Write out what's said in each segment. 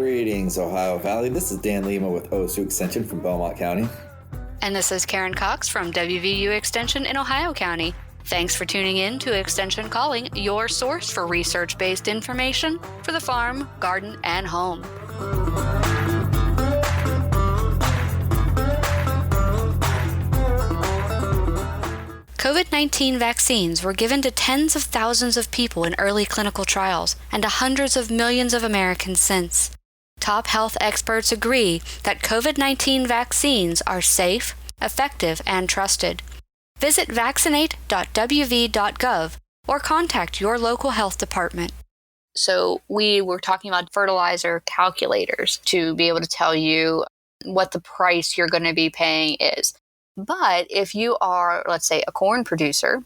Greetings, Ohio Valley. This is Dan Lima with OSU Extension from Belmont County. And this is Karen Cox from WVU Extension in Ohio County. Thanks for tuning in to Extension Calling, your source for research-based information for the farm, garden, and home. COVID-19 vaccines were given to tens of thousands of people in early clinical trials and to hundreds of millions of Americans since. Top health experts agree that COVID-19 vaccines are safe, effective, and trusted. Visit vaccinate.wv.gov or contact your local health department. So we were talking about fertilizer calculators to be able to tell you what the price you're going to be paying is. But if you are, let's say, a corn producer,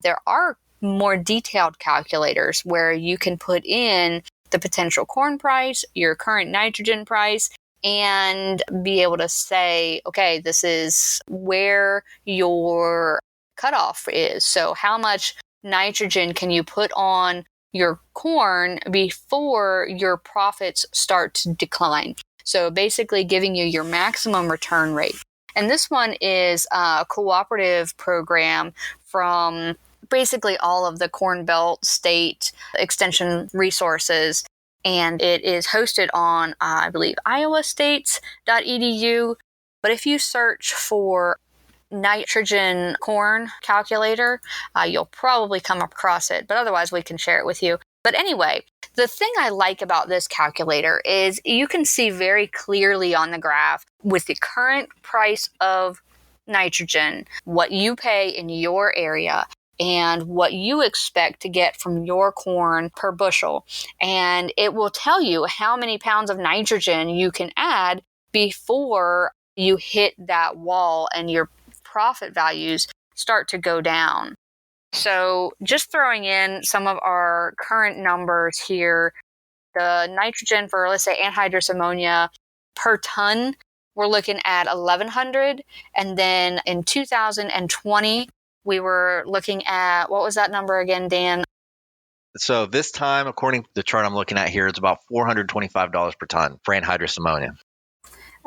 there are more detailed calculators where you can put in the potential corn price, your current nitrogen price, and be able to say, okay, this is where your cutoff is. So how much nitrogen can you put on your corn before your profits start to decline? So basically giving you your maximum return rate. And this one is a cooperative program from basically all of the Corn Belt state extension resources. And it is hosted on, I believe, iowastates.edu. But if you search for nitrogen corn calculator, you'll probably come across it. But otherwise, we can share it with you. But anyway, the thing I like about this calculator is you can see very clearly on the graph with the current price of nitrogen, what you pay in your area, and what you expect to get from your corn per bushel. And it will tell you how many pounds of nitrogen you can add before you hit that wall and your profit values start to go down. So just throwing in some of our current numbers here, the nitrogen for, let's say, anhydrous ammonia per ton, we're looking at 1,100. And then in 2020, we were looking at, what was that number again, Dan? So this time, according to the chart I'm looking at here, it's about $425 per ton for anhydrous ammonia.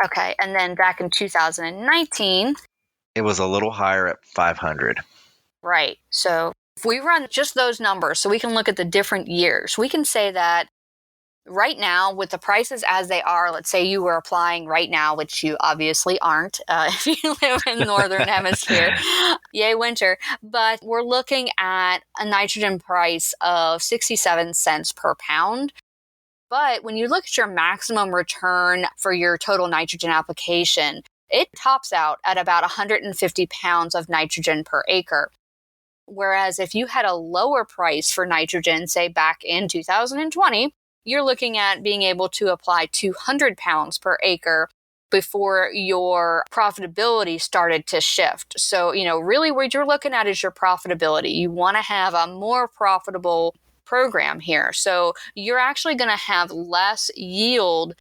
Okay, and then back in 2019, it was a little higher at 500. Right. So if we run just those numbers, so we can look at the different years, we can say that right now, with the prices as they are, let's say you were applying right now, which you obviously aren't if you live in the Northern Hemisphere, yay winter, but we're looking at a nitrogen price of 67 cents per pound. But when you look at your maximum return for your total nitrogen application, it tops out at about 150 pounds of nitrogen per acre. Whereas if you had a lower price for nitrogen, say back in 2020, you're looking at being able to apply 200 pounds per acre before your profitability started to shift. So, really what you're looking at is your profitability. You want to have a more profitable program here. So you're actually going to have less yield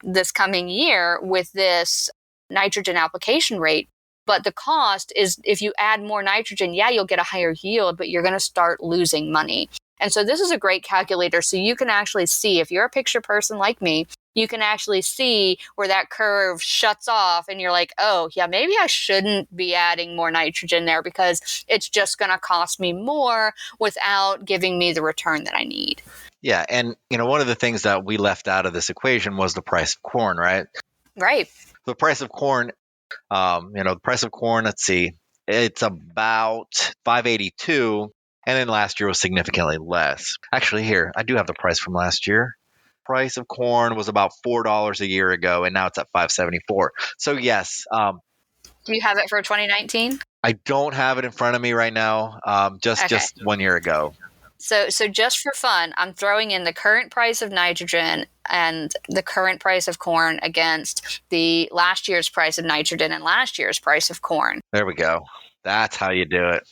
this coming year with this nitrogen application rate. But the cost is, if you add more nitrogen, you'll get a higher yield, but you're going to start losing money. And so this is a great calculator. So you can actually see, if you're a picture person like me, you can actually see where that curve shuts off and you're like, oh, yeah, maybe I shouldn't be adding more nitrogen there because it's just going to cost me more without giving me the return that I need. Yeah. And, one of the things that we left out of this equation was the price of corn, right? Right. The price of corn. The price of corn, let's see, it's about $5.82, and then last year was significantly less. Actually, here, I do have the price from last year. Price of corn was about $4 a year ago, and now it's at $5.74. So yes. Do you have it for 2019? I don't have it in front of me right now, just 1 year ago. So just for fun, I'm throwing in the current price of nitrogen and the current price of corn against the last year's price of nitrogen and last year's price of corn. There we go. That's how you do it.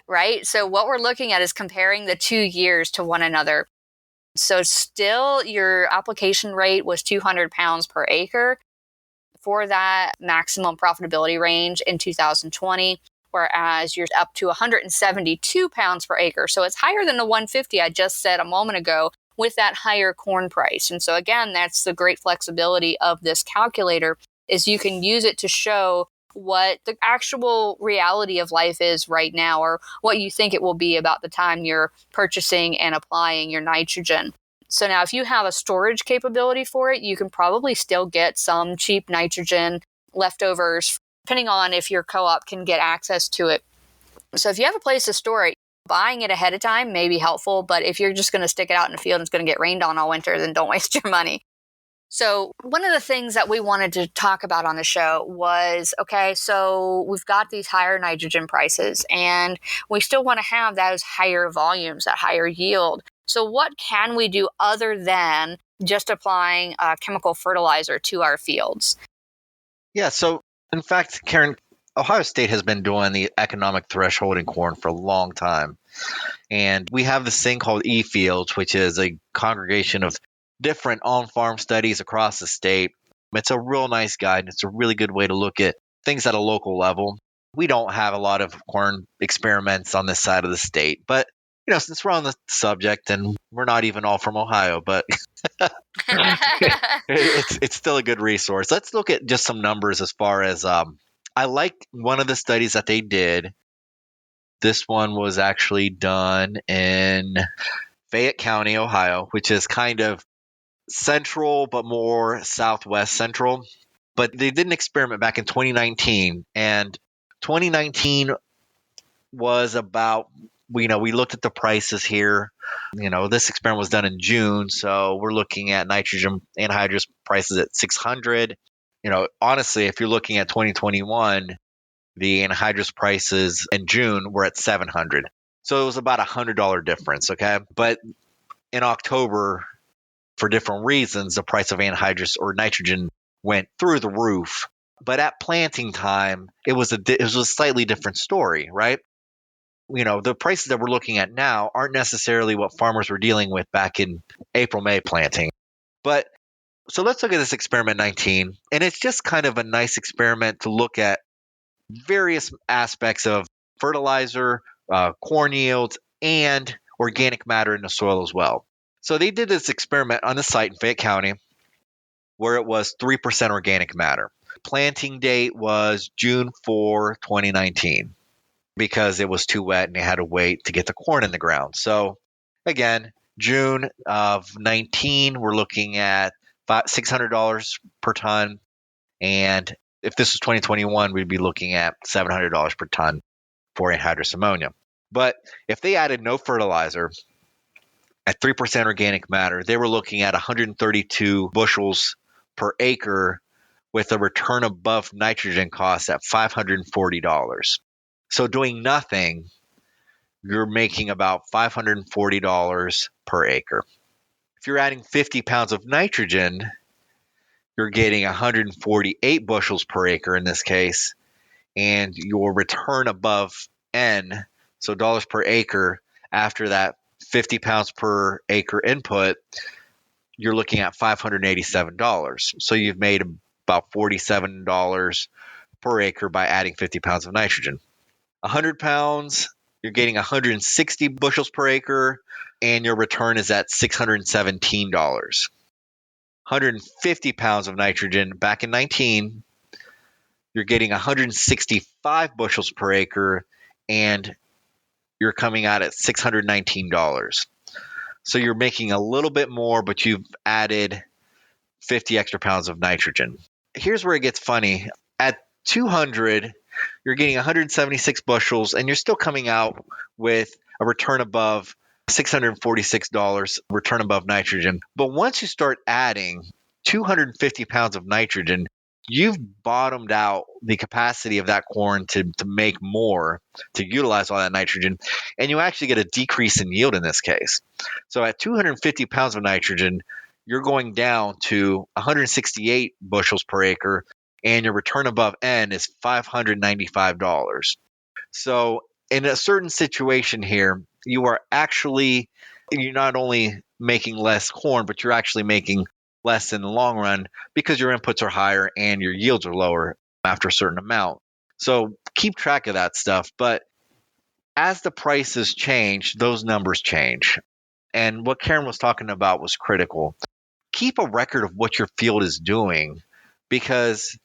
Right? So what we're looking at is comparing the 2 years to one another. So still your application rate was 200 pounds per acre for that maximum profitability range in 2020. Whereas you're up to 172 pounds per acre. So it's higher than the 150 I just said a moment ago, with that higher corn price. And so again, that's the great flexibility of this calculator, is you can use it to show what the actual reality of life is right now, or what you think it will be about the time you're purchasing and applying your nitrogen. So now if you have a storage capability for it, you can probably still get some cheap nitrogen leftovers, depending on if your co-op can get access to it. So if you have a place to store it, buying it ahead of time may be helpful, but if you're just going to stick it out in the field and it's going to get rained on all winter, then don't waste your money. So one of the things that we wanted to talk about on the show was, okay, so we've got these higher nitrogen prices and we still want to have those higher volumes, that higher yield. So what can we do other than just applying chemical fertilizer to our fields? Yeah, so in fact, Karen, Ohio State has been doing the economic threshold in corn for a long time. And we have this thing called eFields, which is a congregation of different on-farm studies across the state. It's a real nice guide. It's a really good way to look at things at a local level. We don't have a lot of corn experiments on this side of the state, but since we're on the subject, and we're not even all from Ohio, but it's still a good resource. Let's look at just some numbers as far as I like one of the studies that they did. This one was actually done in Fayette County, Ohio, which is kind of central but more southwest central. But they did an experiment back in 2019, and 2019 was about, we looked at the prices here. This experiment was done in June, so we're looking at nitrogen anhydrous prices at 600. Honestly, if you're looking at 2021, the anhydrous prices in June were at 700. So it was about $100 difference, okay? But in October, for different reasons, the price of anhydrous or nitrogen went through the roof. But at planting time, it was a slightly different story, right? The prices that we're looking at now aren't necessarily what farmers were dealing with back in April, May planting. But so let's look at this experiment 19. And it's just kind of a nice experiment to look at various aspects of fertilizer, corn yields, and organic matter in the soil as well. So they did this experiment on the site in Fayette County where it was 3% organic matter. Planting date was June 4, 2019, because it was too wet and they had to wait to get the corn in the ground. So again, June of 19, we're looking at $600 per ton. And if this was 2021, we'd be looking at $700 per ton for anhydrous ammonia. But if they added no fertilizer at 3% organic matter, they were looking at 132 bushels per acre with a return above nitrogen cost at $540. So doing nothing, you're making about $540 per acre. If you're adding 50 pounds of nitrogen, you're getting 148 bushels per acre in this case, and your return above N, so dollars per acre, after that 50 pounds per acre input, you're looking at $587. So you've made about $47 per acre by adding 50 pounds of nitrogen. 100 pounds, you're getting 160 bushels per acre, and your return is at $617. 150 pounds of nitrogen back in 19, you're getting 165 bushels per acre, and you're coming out at $619. So you're making a little bit more, but you've added 50 extra pounds of nitrogen. Here's where it gets funny. At 200, you're getting 176 bushels, and you're still coming out with a return above $646 return above nitrogen. But once you start adding 250 pounds of nitrogen, you've bottomed out the capacity of that corn to make more, to utilize all that nitrogen, and you actually get a decrease in yield in this case. So at 250 pounds of nitrogen, you're going down to 168 bushels per acre, and your return above N is $595. So in a certain situation here, you're not only making less corn, but you're actually making less in the long run because your inputs are higher and your yields are lower after a certain amount. So keep track of that stuff. But as the prices change, those numbers change. And what Karen was talking about was critical. Keep a record of what your field is doing, because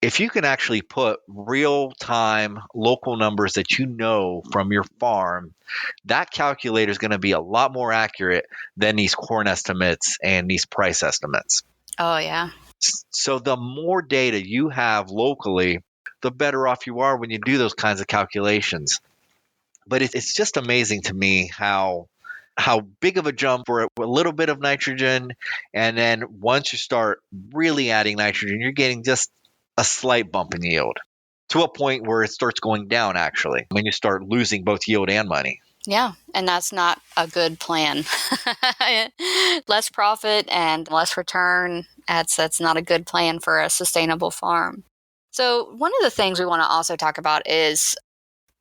if you can actually put real-time local numbers that you know from your farm, that calculator is going to be a lot more accurate than these corn estimates and these price estimates. Oh, yeah. So the more data you have locally, the better off you are when you do those kinds of calculations. But it's just amazing to me how big of a jump for a little bit of nitrogen, and then once you start really adding nitrogen, you're getting just a slight bump in yield to a point where it starts going down, actually, when you start losing both yield and money. Yeah, and that's not a good plan. Less profit and less return, that's not a good plan for a sustainable farm. So one of the things we want to also talk about is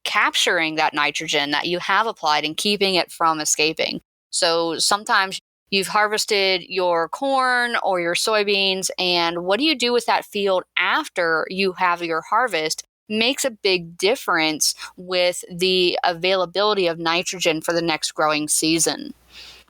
capturing that nitrogen that you have applied and keeping it from escaping. So sometimes you've harvested your corn or your soybeans, and what do you do with that field after you have your harvest makes a big difference with the availability of nitrogen for the next growing season.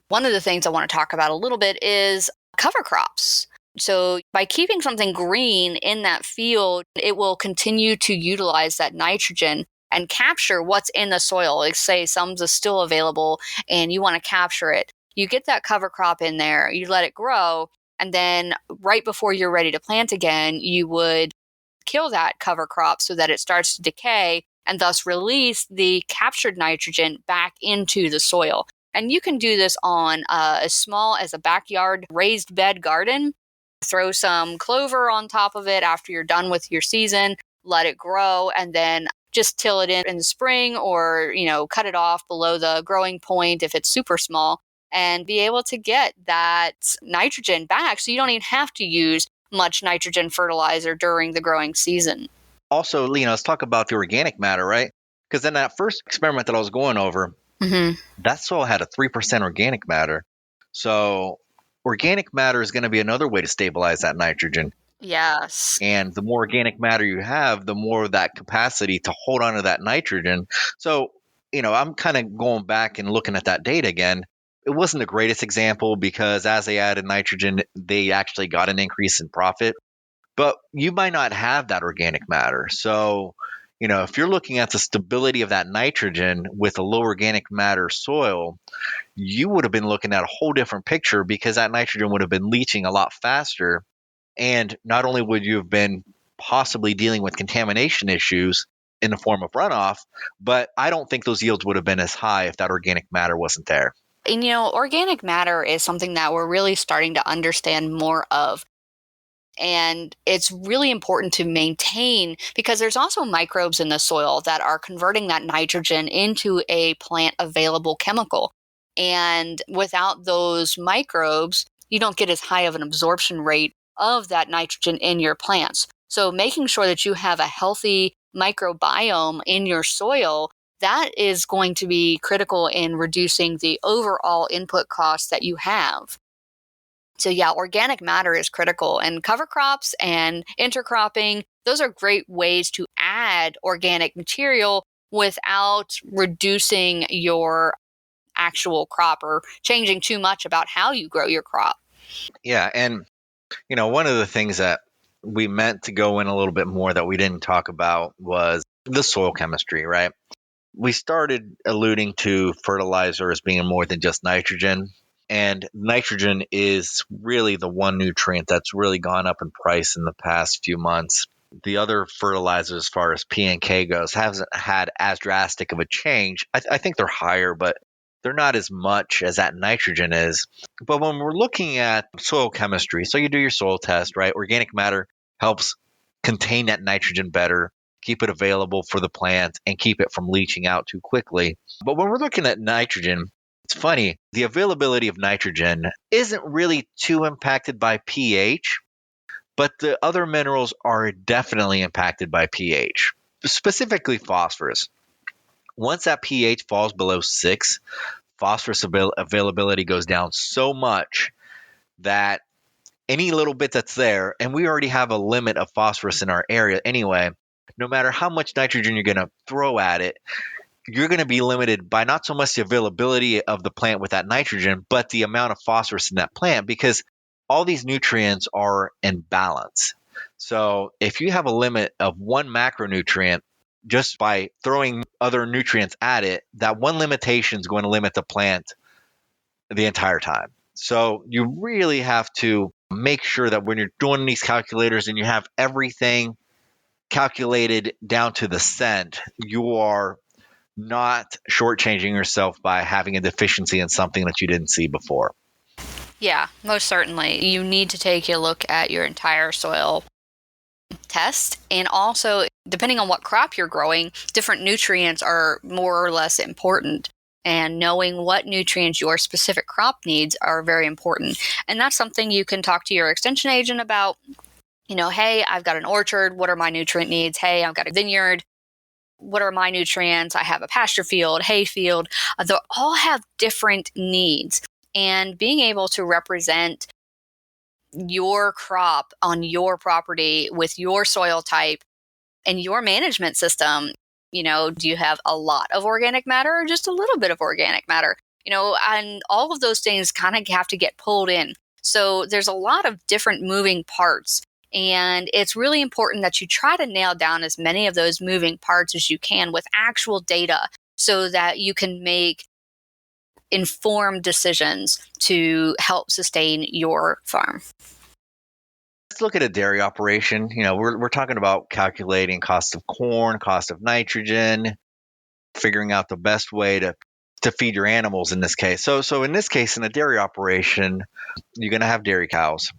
One of the things I want to talk about a little bit is cover crops. So by keeping something green in that field, it will continue to utilize that nitrogen and capture what's in the soil. Like say some's still available and you want to capture it. You get that cover crop in there, you let it grow, and then right before you're ready to plant again, you would kill that cover crop so that it starts to decay and thus release the captured nitrogen back into the soil. And you can do this on as small as a backyard raised bed garden. Throw some clover on top of it after you're done with your season, let it grow, and then just till it in the spring, or cut it off below the growing point if it's super small, and be able to get that nitrogen back so you don't even have to use much nitrogen fertilizer during the growing season. Also, let's talk about the organic matter, right? Because in that first experiment that I was going over, that soil had a 3% organic matter. So organic matter is going to be another way to stabilize that nitrogen. Yes. And the more organic matter you have, the more of that capacity to hold on to that nitrogen. So, I'm kind of going back and looking at that data again. It wasn't the greatest example because as they added nitrogen, they actually got an increase in profit. But you might not have that organic matter. So, if you're looking at the stability of that nitrogen with a low organic matter soil, you would have been looking at a whole different picture because that nitrogen would have been leaching a lot faster. And not only would you have been possibly dealing with contamination issues in the form of runoff, but I don't think those yields would have been as high if that organic matter wasn't there. And organic matter is something that we're really starting to understand more of. And it's really important to maintain because there's also microbes in the soil that are converting that nitrogen into a plant available chemical. And without those microbes, you don't get as high of an absorption rate of that nitrogen in your plants. So making sure that you have a healthy microbiome in your soil, that is going to be critical in reducing the overall input costs that you have. So yeah, organic matter is critical, and cover crops and intercropping, those are great ways to add organic material without reducing your actual crop or changing too much about how you grow your crop. Yeah. And, one of the things that we meant to go in a little bit more that we didn't talk about was the soil chemistry, right? We started alluding to fertilizer as being more than just nitrogen. And nitrogen is really the one nutrient that's really gone up in price in the past few months. The other fertilizers, as far as P and K goes, hasn't had as drastic of a change. I think they're higher, but they're not as much as that nitrogen is. But when we're looking at soil chemistry, so you do your soil test, right? Organic matter helps contain that nitrogen better, keep it available for the plant, and keep it from leaching out too quickly. But when we're looking at nitrogen, it's funny, the availability of nitrogen isn't really too impacted by pH, but the other minerals are definitely impacted by pH, specifically phosphorus. Once that pH falls below 6, phosphorus availability goes down so much that any little bit that's there, and we already have a limit of phosphorus in our area anyway, no matter how much nitrogen you're going to throw at it, you're going to be limited by not so much the availability of the plant with that nitrogen, but the amount of phosphorus in that plant, because all these nutrients are in balance. So if you have a limit of one macronutrient, just by throwing other nutrients at it, that one limitation is going to limit the plant the entire time. So you really have to make sure that when you're doing these calculators and you have everything calculated down to the cent, you are not shortchanging yourself by having a deficiency in something that you didn't see before. Yeah, most certainly. You need to take a look at your entire soil test. And also, depending on what crop you're growing, different nutrients are more or less important. And knowing what nutrients your specific crop needs are very important. And that's something you can talk to your extension agent about. Hey, I've got an orchard. What are my nutrient needs? Hey, I've got a vineyard. What are my nutrients? I have a pasture field, hay field. They all have different needs. And being able to represent your crop on your property with your soil type and your management system, do you have a lot of organic matter or just a little bit of organic matter? And all of those things kind of have to get pulled in. So there's a lot of different moving parts. And it's really important that you try to nail down as many of those moving parts as you can with actual data so that you can make informed decisions to help sustain your farm. Let's look at a dairy operation. We're talking about calculating cost of corn, cost of nitrogen, figuring out the best way to feed your animals in this case. So in this case, in a dairy operation, you're going to have dairy cows.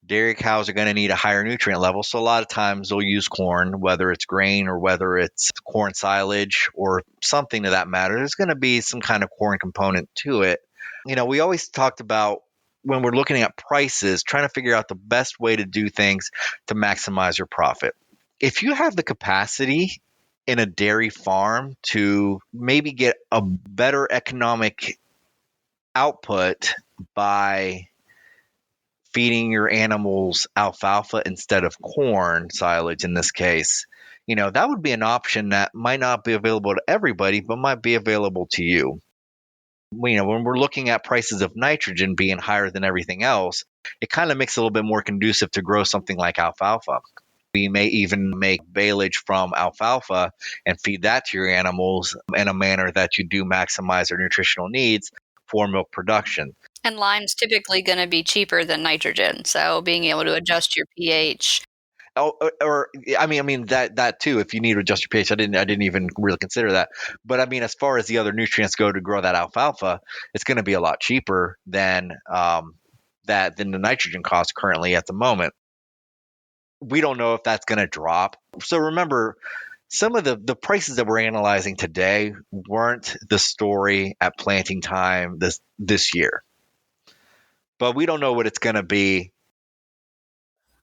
Dairy cows are going to need a higher nutrient level. So a lot of times they'll use corn, whether it's grain or whether it's corn silage or something to that matter. There's going to be some kind of corn component to it. We always talked about when we're looking at prices, trying to figure out the best way to do things to maximize your profit. If you have the capacity in a dairy farm to maybe get a better economic output by feeding your animals alfalfa instead of corn silage in this case, that would be an option that might not be available to everybody, but might be available to you. When we're looking at prices of nitrogen being higher than everything else, it kind of makes it a little bit more conducive to grow something like alfalfa. We may even make baleage from alfalfa and feed that to your animals in a manner that you do maximize their nutritional needs for milk production. And lime's typically going to be cheaper than nitrogen, so being able to adjust your pH. I mean that too. If you need to adjust your pH, I didn't even really consider that. But I mean, as far as the other nutrients go to grow that alfalfa, it's going to be a lot cheaper than the nitrogen cost currently at the moment. We don't know if that's going to drop. So remember, some of the prices that we're analyzing today weren't the story at planting time this year. But we don't know what it's going to be.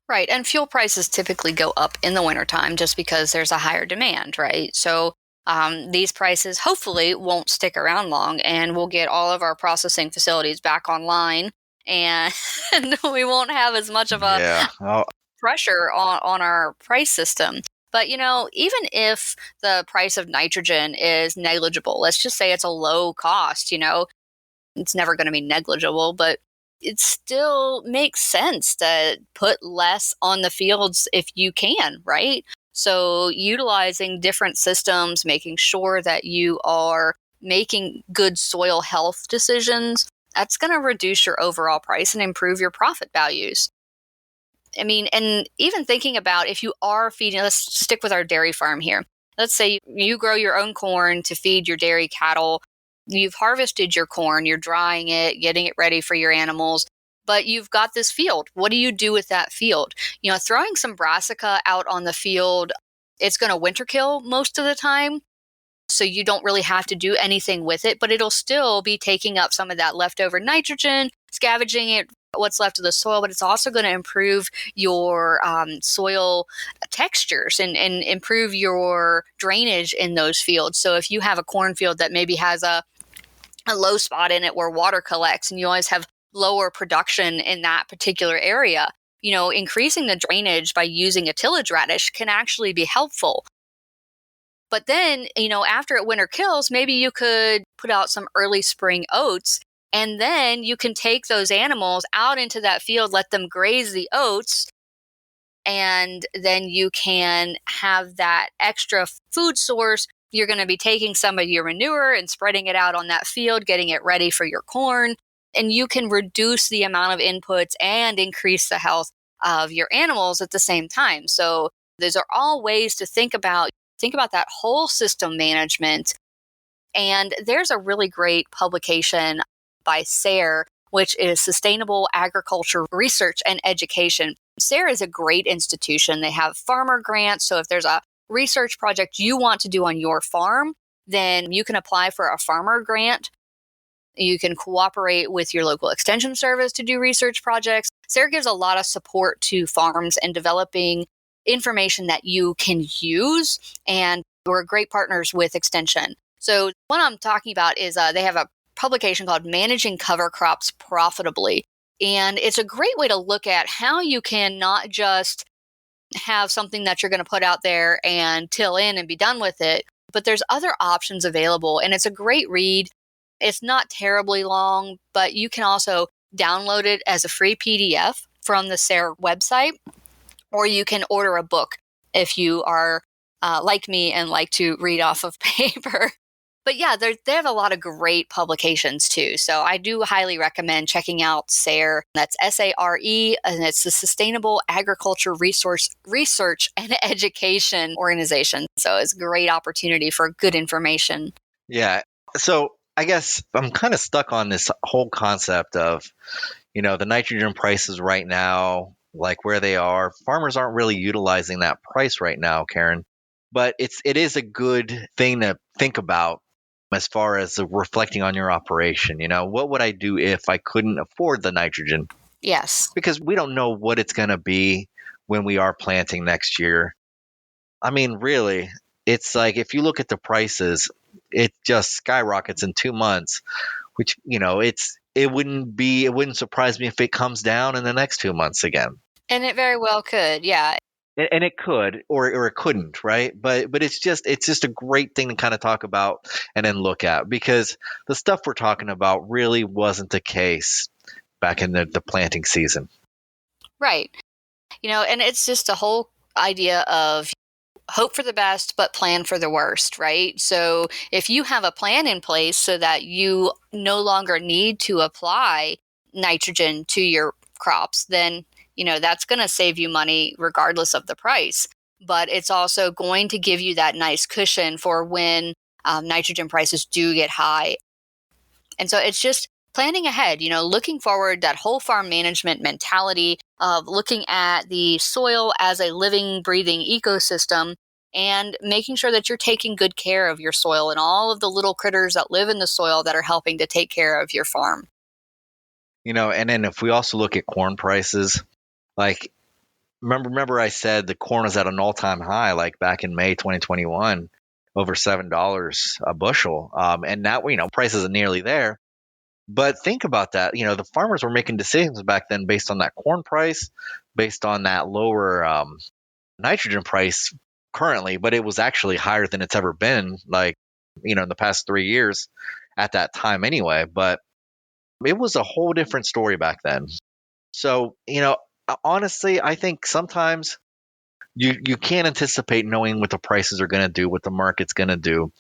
Right. And fuel prices typically go up in the wintertime just because there's a higher demand, right? So these prices hopefully won't stick around long, and we'll get all of our processing facilities back online, and we won't have as much of a pressure on our price system. But, even if the price of nitrogen is negligible, let's just say it's a low cost, it's never going to be negligible, but it still makes sense to put less on the fields if you can, right? So utilizing different systems, making sure that you are making good soil health decisions, that's going to reduce your overall price and improve your profit values. I mean, and even thinking about if you are feeding, let's stick with our dairy farm here. Let's say you grow your own corn to feed your dairy cattle. You've harvested your corn, you're drying it, getting it ready for your animals, but you've got this field. What do you do with that field? Throwing some brassica out on the field, it's going to winter kill most of the time. So you don't really have to do anything with it, but it'll still be taking up some of that leftover nitrogen, scavenging it, what's left of the soil, but it's also going to improve your soil textures and improve your drainage in those fields. So if you have a cornfield that maybe has a low spot in it where water collects and you always have lower production in that particular area, increasing the drainage by using a tillage radish can actually be helpful. But then, after winter kills, maybe you could put out some early spring oats, and then you can take those animals out into that field, let them graze the oats, and then you can have that extra food source. You're going to be taking some of your manure and spreading it out on that field, getting it ready for your corn, and you can reduce the amount of inputs and increase the health of your animals at the same time. So those are all ways to think about that whole system management. And there's a really great publication by SARE, which is Sustainable Agriculture Research and Education. SARE is a great institution. They have farmer grants. So if there's a research project you want to do on your farm, then you can apply for a farmer grant. You can cooperate with your local extension service to do research projects. SARE gives a lot of support to farms in developing information that you can use, and we're great partners with Extension. So what I'm talking about is they have a publication called Managing Cover Crops Profitably, and it's a great way to look at how you can not just have something that you're going to put out there and till in and be done with it, but there's other options available, and it's a great read. It's not terribly long, but you can also download it as a free PDF from the SARE website, or you can order a book if you are like me and like to read off of paper. But yeah, they have a lot of great publications too. So I do highly recommend checking out SARE. That's SARE, and it's the Sustainable Agriculture Research and Education Organization. So it's a great opportunity for good information. Yeah. So I guess I'm kind of stuck on this whole concept of, the nitrogen prices right now, like where they are. Farmers aren't really utilizing that price right now, Karen. But it is a good thing to think about as far as reflecting on your operation. What would I do if I couldn't afford the nitrogen? Yes. Because we don't know what it's going to be when we are planting next year. I mean, really, it's like if you look at the prices, it just skyrockets in 2 months, which, it wouldn't surprise me if it comes down in the next 2 months again. And it very well could, yeah. And it could, or it couldn't, right? But it's just a great thing to kind of talk about and then look at, because the stuff we're talking about really wasn't the case back in the planting season. Right. And it's just a whole idea of hope for the best, but plan for the worst, right? So if you have a plan in place so that you no longer need to apply nitrogen to your crops, then that's going to save you money regardless of the price. But it's also going to give you that nice cushion for when nitrogen prices do get high. And so it's just planning ahead, looking forward, that whole farm management mentality of looking at the soil as a living, breathing ecosystem and making sure that you're taking good care of your soil and all of the little critters that live in the soil that are helping to take care of your farm. And then if we also look at corn prices, like, remember I said the corn was at an all-time high, like back in May 2021, over $7 a bushel. And now, prices are nearly there. But think about that. The farmers were making decisions back then based on that corn price, based on that lower nitrogen price currently, but it was actually higher than it's ever been, like, in the past 3 years at that time anyway. But it was a whole different story back then. So, honestly, I think sometimes you can't anticipate knowing what the prices are going to do, what the market's going to do.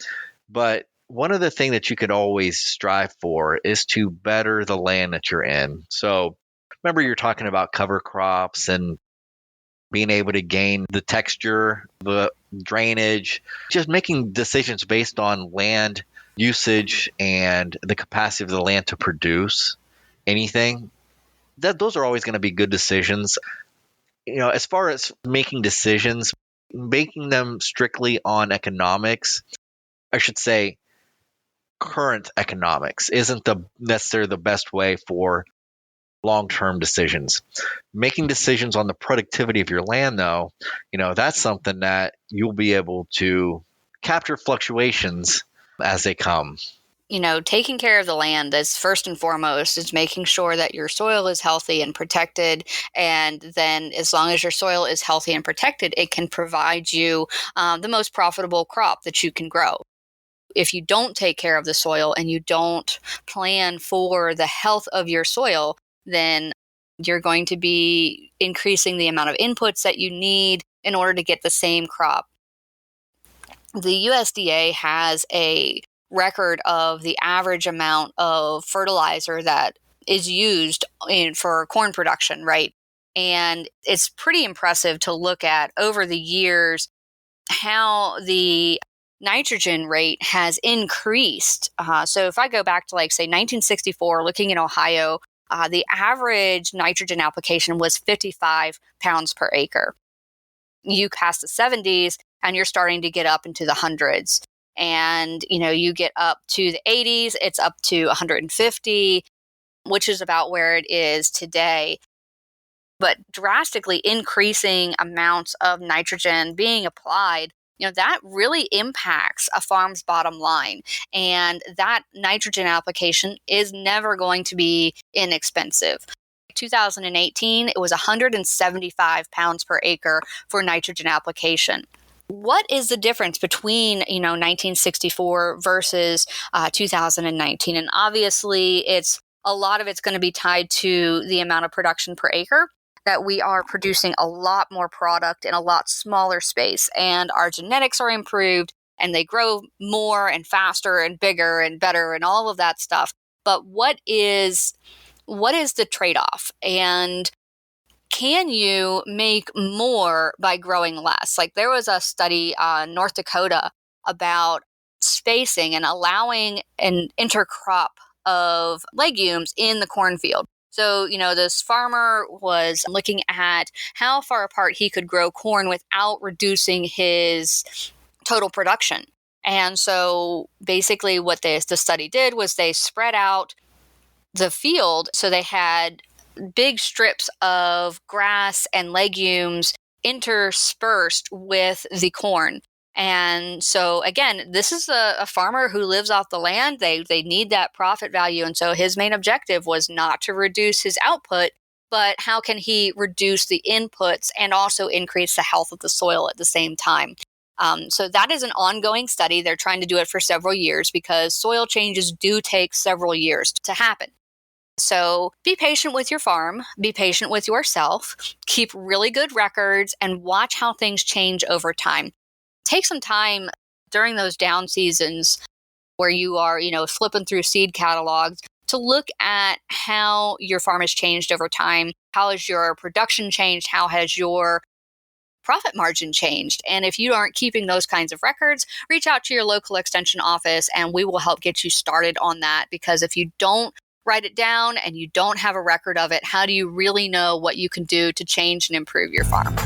But one of the things that you could always strive for is to better the land that you're in. So remember, you're talking about cover crops and being able to gain the texture, the drainage, just making decisions based on land usage and the capacity of the land to produce anything. Those are always going to be good decisions. As far as making decisions, making them strictly on economics, I should say current economics isn't necessarily the best way for long-term decisions. Making decisions on the productivity of your land, though, that's something that you'll be able to capture fluctuations as they come. taking care of the land is first and foremost. Is making sure that your soil is healthy and protected. And then as long as your soil is healthy and protected, it can provide you the most profitable crop that you can grow. If you don't take care of the soil and you don't plan for the health of your soil, then you're going to be increasing the amount of inputs that you need in order to get the same crop. The USDA has a record of the average amount of fertilizer that is used for corn production, right? And it's pretty impressive to look at over the years how the nitrogen rate has increased. So if I go back to, say, 1964, looking in Ohio, the average nitrogen application was 55 pounds per acre. You pass the 70s and you're starting to get up into the hundreds. And, you get up to the 80s, it's up to 150, which is about where it is today. But drastically increasing amounts of nitrogen being applied, that really impacts a farm's bottom line. And that nitrogen application is never going to be inexpensive. 2018, it was 175 pounds per acre for nitrogen application. What is the difference between, 1964 versus 2019? And obviously, a lot of it's going to be tied to the amount of production per acre, that we are producing a lot more product in a lot smaller space, and our genetics are improved and they grow more and faster and bigger and better and all of that stuff. But what is the trade-off? And can you make more by growing less? Like, there was a study in North Dakota about spacing and allowing an intercrop of legumes in the cornfield. So, this farmer was looking at how far apart he could grow corn without reducing his total production. And so basically what the study did was they spread out the field. So they had big strips of grass and legumes interspersed with the corn. And so, again, this is a farmer who lives off the land. They need that profit value. And so his main objective was not to reduce his output, but how can he reduce the inputs and also increase the health of the soil at the same time? So that is an ongoing study. They're trying to do it for several years because soil changes do take several years to happen. So be patient with your farm, be patient with yourself, keep really good records, and watch how things change over time. Take some time during those down seasons where you are, flipping through seed catalogs to look at how your farm has changed over time. How has your production changed? How has your profit margin changed? And if you aren't keeping those kinds of records, reach out to your local extension office and we will help get you started on that. Because if you don't write it down and you don't have a record of it, how do you really know what you can do to change and improve your farm?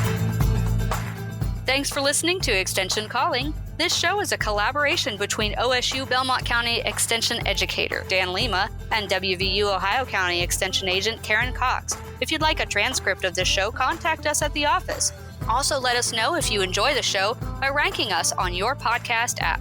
Thanks for listening to Extension Calling. This show is a collaboration between OSU Belmont County Extension Educator Dan Lima and WVU Ohio County Extension Agent Karen Cox. If you'd like a transcript of this show, contact us at the office. Also, let us know if you enjoy the show by ranking us on your podcast app.